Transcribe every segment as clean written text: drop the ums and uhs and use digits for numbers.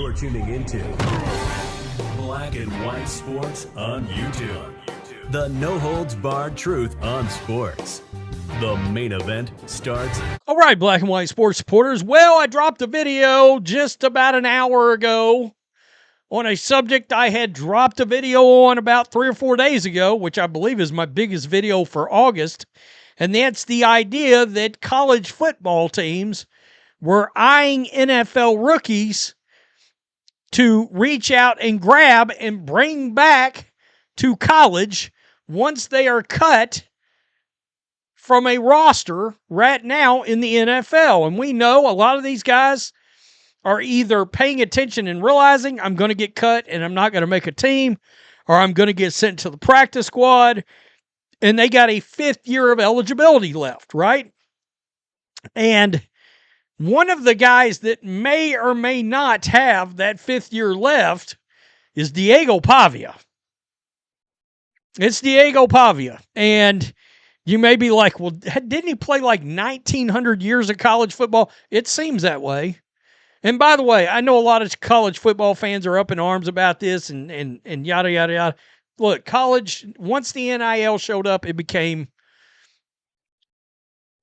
You're tuning into Black and White Sports on YouTube. The no-holds-barred truth on sports. The main event starts. All right, Black and White Sports supporters. Well, I dropped a video just about an hour ago on a subject I had dropped a video on about 3 or 4 days ago, which I believe is my biggest video for August. And that's the idea that college football teams were eyeing NFL rookies to reach out and grab and bring back to college once they are cut from a roster right now in the NFL. And we know a lot of these guys are either paying attention and realizing I'm going to get cut and I'm not going to make a team, or I'm going to get sent to the practice squad, and they got a 5th year of eligibility left, right? And one of the guys that may or may not have that 5th year left is Diego Pavia. It's Diego Pavia. And you may be like, well, didn't he play like 1,900 years of college football? It seems that way. And by the way, I know a lot of college football fans are up in arms about this and yada, yada, yada. Look, college, once the NIL showed up, it became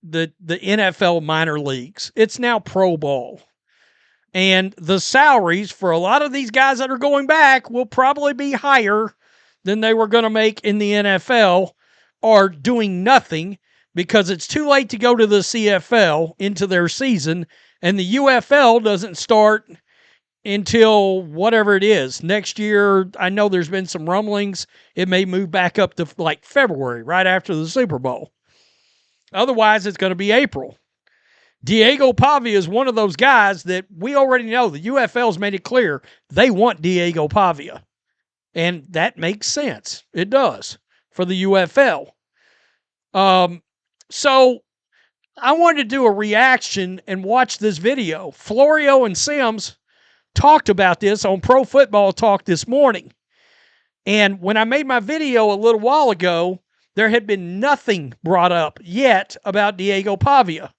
the NFL minor leagues. It's now pro ball. And the salaries for a lot of these guys that are going back will probably be higher than they were going to make in the NFL, or doing nothing because it's too late to go to the CFL into their season, and the UFL doesn't start until whatever it is. Next year, I know there's been some rumblings. It may move back up to like February, right after the Super Bowl. Otherwise, it's going to be April. Diego Pavia is one of those guys that we already know. The UFL's made it clear they want Diego Pavia. And that makes sense. It does for the UFL. So I wanted to do a reaction and watch this video. Florio and Sims talked about this on Pro Football Talk this morning. And when I made my video a little while ago, there had been nothing brought up yet about Diego Pavia.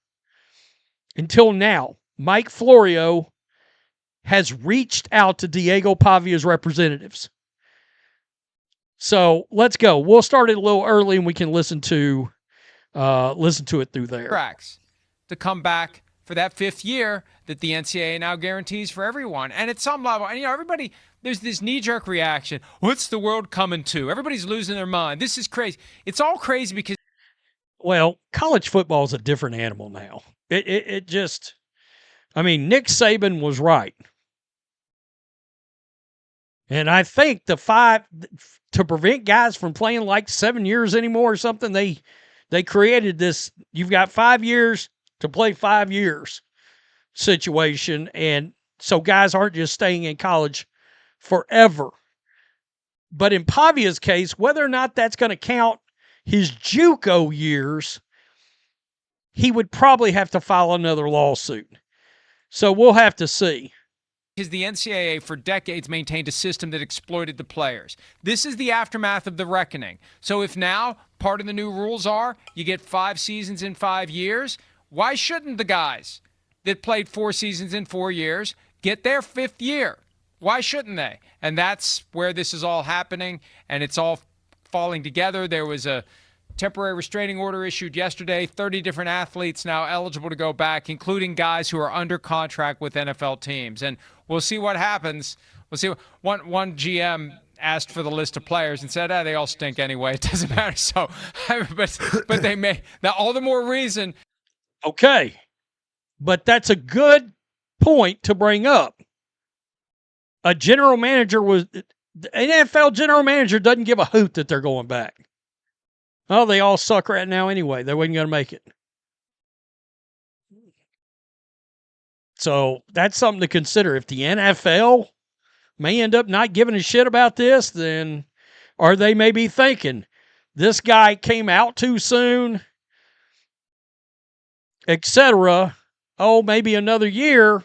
Until now, Mike Florio has reached out to Diego Pavia's representatives. So let's go. We'll start it a little early and we can listen to it through there. Tracks to come back for that 5th year that the NCAA now guarantees for everyone. And at some level, and everybody, there's this knee-jerk reaction. What's the world coming to? Everybody's losing their mind. This is crazy. It's all crazy because, well, college football is a different animal now. It just, I mean, Nick Saban was right. And I think to prevent guys from playing like 7 years anymore or something, they created this, you've got 5 years to play 5 years situation. And so guys aren't just staying in college forever. But in Pavia's case, whether or not that's going to count his JUCO years, he would probably have to file another lawsuit. So we'll have to see. Because the NCAA for decades maintained a system that exploited the players. This is the aftermath of the reckoning. So if now part of the new rules are you get 5 seasons in 5 years, why shouldn't the guys that played 4 seasons in 4 years get their 5th year? Why shouldn't they? And that's where this is all happening, and it's all falling together. There was a temporary restraining order issued yesterday. 30 different athletes now eligible to go back, including guys who are under contract with NFL teams. And we'll see what happens. We'll see. One GM asked for the list of players and said, they all stink anyway. It doesn't matter. So, but they may. Now, all the more reason. Okay. But that's a good point to bring up. A general manager the NFL general manager doesn't give a hoot that they're going back. Oh, they all suck right now anyway. They wasn't going to make it. So that's something to consider. If the NFL may end up not giving a shit about this, then, or they may be thinking, this guy came out too soon, etc. Oh, maybe another year,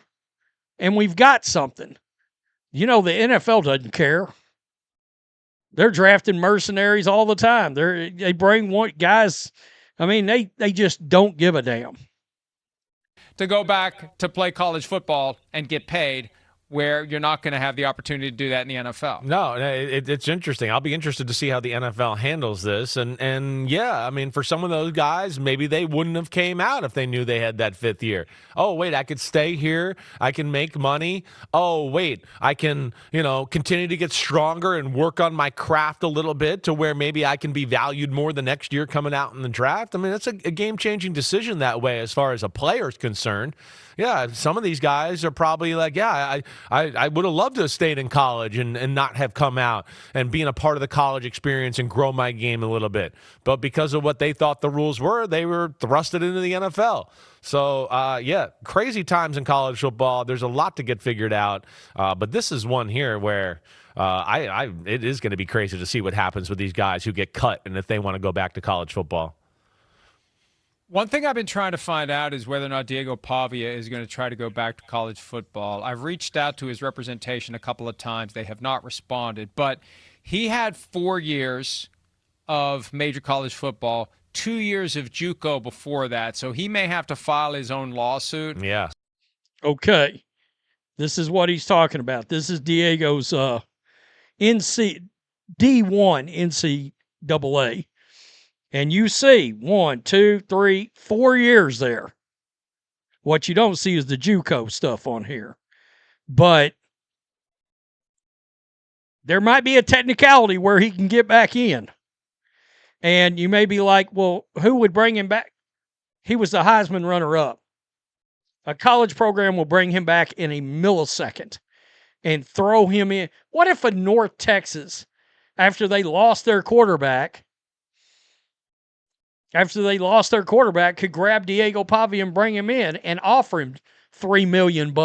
and we've got something. You know, the NFL doesn't care. They're drafting mercenaries all the time. They bring guys. I mean, they just don't give a damn. To go back to play college football and get paid where you're not going to have the opportunity to do that in the NFL. No, it's interesting. I'll be interested to see how the NFL handles this. And yeah, I mean, for some of those guys, maybe they wouldn't have came out if they knew they had that 5th year. Oh, wait, I could stay here. I can make money. Oh, wait, I can, continue to get stronger and work on my craft a little bit to where maybe I can be valued more the next year coming out in the draft. I mean, that's a game-changing decision that way as far as a player is concerned. Yeah, some of these guys are probably like, yeah, I would have loved to have stayed in college and not have come out and being a part of the college experience and grow my game a little bit. But because of what they thought the rules were, they were thrusted into the NFL. So, yeah, crazy times in college football. There's a lot to get figured out. But this is one here where it is going to be crazy to see what happens with these guys who get cut and if they want to go back to college football. One thing I've been trying to find out is whether or not Diego Pavia is going to try to go back to college football. I've reached out to his representation a couple of times. They have not responded. But he had 4 years of major college football, 2 years of JUCO before that. So he may have to file his own lawsuit. Yeah. Okay. This is what he's talking about. This is Diego's D1 NCAA. And you see 1, 2, 3, 4 years there. What you don't see is the JUCO stuff on here. But there might be a technicality where he can get back in. And you may be like, well, who would bring him back? He was the Heisman runner-up. A college program will bring him back in a millisecond and throw him in. What if a North Texas, after they lost their quarterback, could grab Diego Pavia and bring him in and offer him $3 million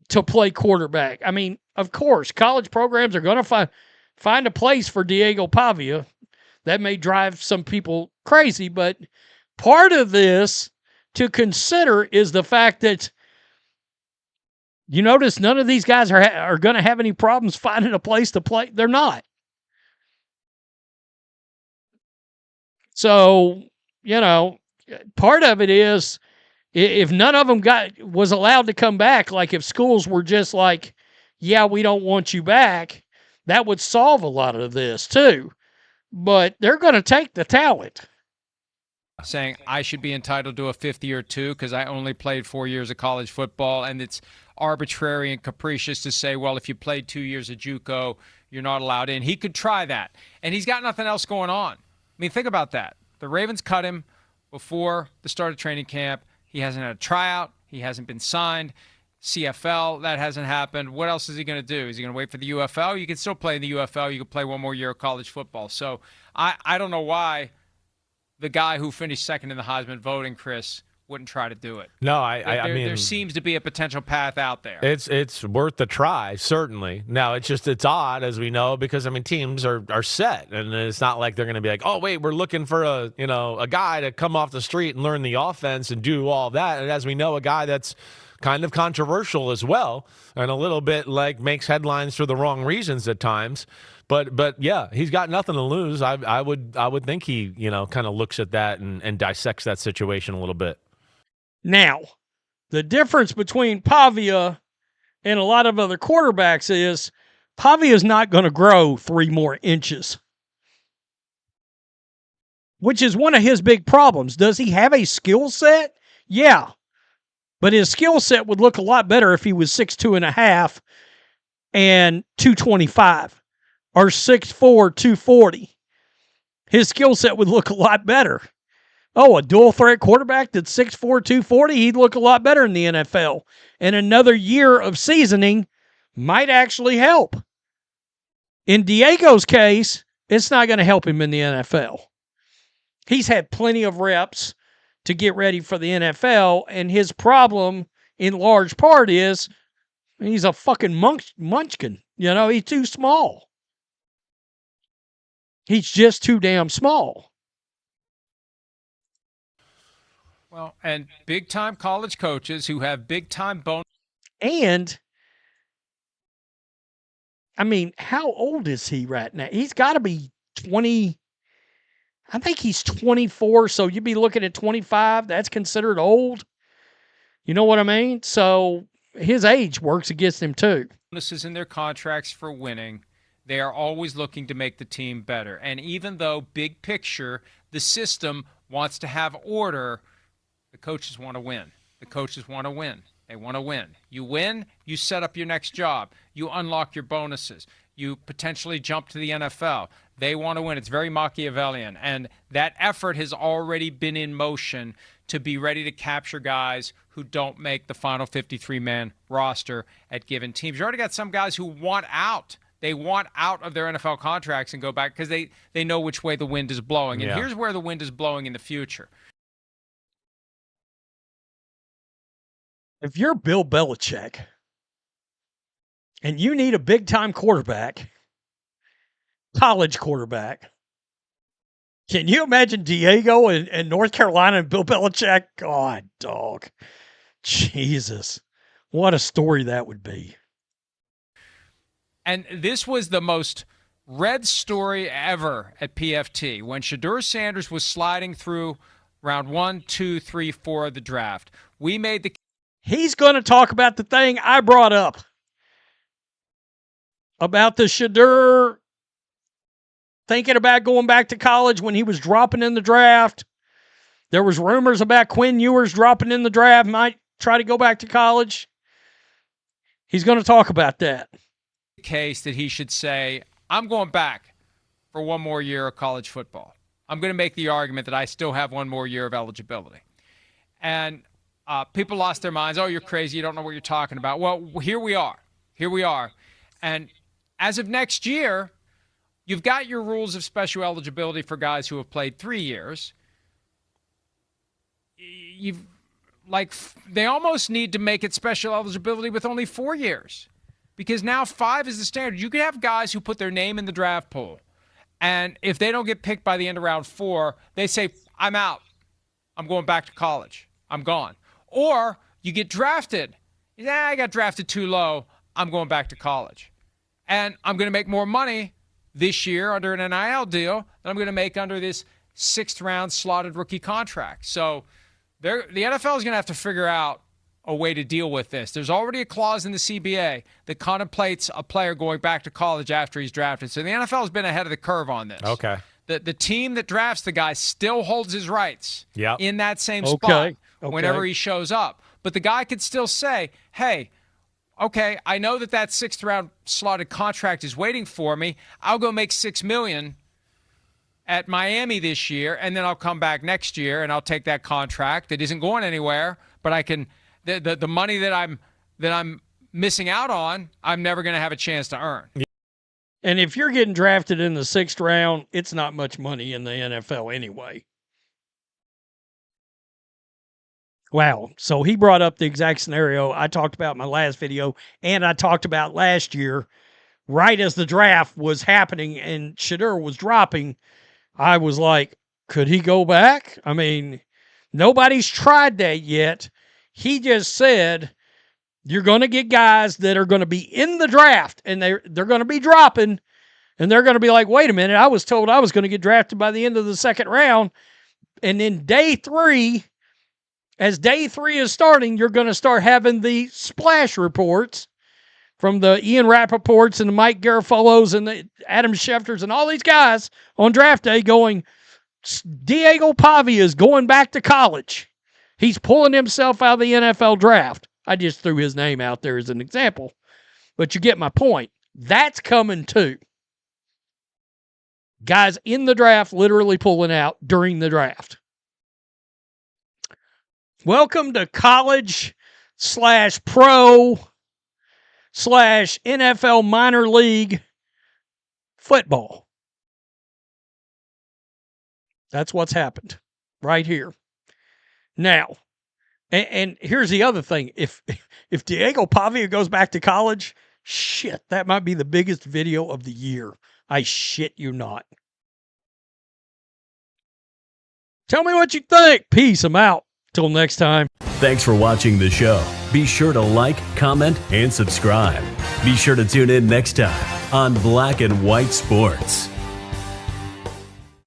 to play quarterback? I mean, of course, college programs are going to find a place for Diego Pavia. That may drive some people crazy, but part of this to consider is the fact that you notice none of these guys are going to have any problems finding a place to play. They're not. So, part of it is if none of them was allowed to come back, like if schools were just like, yeah, we don't want you back, that would solve a lot of this too. But they're going to take the talent. Saying I should be entitled to a 5th year too because I only played 4 years of college football, and it's arbitrary and capricious to say, well, if you played 2 years of JUCO, you're not allowed in. He could try that, and he's got nothing else going on. I mean, think about that. The Ravens cut him before the start of training camp. He hasn't had a tryout. He hasn't been signed. CFL, that hasn't happened. What else is he going to do? Is he going to wait for the UFL? You can still play in the UFL. You can play one more year of college football. So I don't know why the guy who finished second in the Heisman voting, Chris, wouldn't try to do it. No, I mean, there seems to be a potential path out there. It's worth a try, certainly. Now, it's odd, as we know, because, I mean, teams are set, and it's not like they're going to be like, oh, wait, we're looking for a guy to come off the street and learn the offense and do all that. And as we know, a guy that's kind of controversial as well, and a little bit like makes headlines for the wrong reasons at times. But yeah, he's got nothing to lose. I would think he kind of looks at that and dissects that situation a little bit. Now, the difference between Pavia and a lot of other quarterbacks is Pavia is not going to grow 3 more inches, which is one of his big problems. Does he have a skill set? Yeah. But his skill set would look a lot better if he was 6'2.5" and 225 or 6'4", 240. His skill set would look a lot better. Oh, a dual threat quarterback that's 6'4", 240, he'd look a lot better in the NFL. And another year of seasoning might actually help. In Diego's case, it's not going to help him in the NFL. He's had plenty of reps to get ready for the NFL, and his problem in large part is he's a fucking munchkin. He's too small. He's just too damn small. Well, and big-time college coaches who have big-time bonus. And, I mean, how old is he right now? He's got to be 20. I think he's 24, so you'd be looking at 25. That's considered old. You know what I mean? So, his age works against him too. Bonuses in their contracts for winning. They are always looking to make the team better. And even though big picture, the system wants to have order, the coaches want to win. The coaches want to win. They want to win. You win, you set up your next job. You unlock your bonuses. You potentially jump to the NFL. They want to win. It's very Machiavellian. And that effort has already been in motion to be ready to capture guys who don't make the final 53-man roster at given teams. You already got some guys who want out. They want out of their NFL contracts and go back because they know which way the wind is blowing. And here's where the wind is blowing in the future. If you're Bill Belichick and you need a big-time quarterback, college quarterback, can you imagine Diego in North Carolina and Bill Belichick? God, dog. Jesus. What a story that would be. And this was the most read story ever at PFT when Shedeur Sanders was sliding through round 1, 2, 3, 4 of the draft. We made the... He's going to talk about the thing I brought up about the Shedeur thinking about going back to college when he was dropping in the draft. There was rumors about Quinn Ewers dropping in the draft, might try to go back to college. He's going to talk about that. Case that he should say, I'm going back for one more year of college football. I'm going to make the argument that I still have one more year of eligibility. And people lost their minds. Oh, you're crazy. You don't know what you're talking about. Well, here we are. Here we are. And as of next year, you've got your rules of special eligibility for guys who have played 3 years. They almost need to make it special eligibility with only 4 years. Because now 5 is the standard. You can have guys who put their name in the draft pool, and if they don't get picked by the end of round 4, they say, I'm out. I'm going back to college. I'm gone. Or you get drafted. Yeah, I got drafted too low. I'm going back to college. And I'm going to make more money this year under an NIL deal than I'm going to make under this 6th-round slotted rookie contract. So the NFL is going to have to figure out a way to deal with this. There's already a clause in the CBA that contemplates a player going back to college after he's drafted. So the NFL has been ahead of the curve on this. Okay. The team that drafts the guy still holds his rights in that same spot whenever he shows up. But the guy could still say, hey, okay, I know that 6th-round slotted contract is waiting for me. I'll go make $6 million at Miami this year, and then I'll come back next year and I'll take that contract that isn't going anywhere, but I can – the money that I'm missing out on, I'm never going to have a chance to earn. And if you're getting drafted in the 6th round, it's not much money in the NFL anyway. Wow. So he brought up the exact scenario I talked about in my last video, and I talked about last year, right as the draft was happening and Shedeur was dropping. I was like, could he go back? I mean, nobody's tried that yet. He just said, you're going to get guys that are going to be in the draft, and they're going to be dropping, and they're going to be like, wait a minute, I was told I was going to get drafted by the end of the 2nd round. And then day 3, as day 3 is starting, you're going to start having the splash reports from the Ian Rappaports and the Mike Garafolos and the Adam Schefters and all these guys on draft day going, Diego Pavia is going back to college. He's pulling himself out of the NFL draft. I just threw his name out there as an example. But you get my point. That's coming too. Guys in the draft literally pulling out during the draft. Welcome to college/pro/NFL minor league football. That's what's happened right here. Now, and here's the other thing. If Diego Pavia goes back to college, shit, that might be the biggest video of the year. I shit you not. Tell me what you think. Peace. I'm out. Till next time. Thanks for watching the show. Be sure to like, comment, and subscribe. Be sure to tune in next time on Black and White Sports.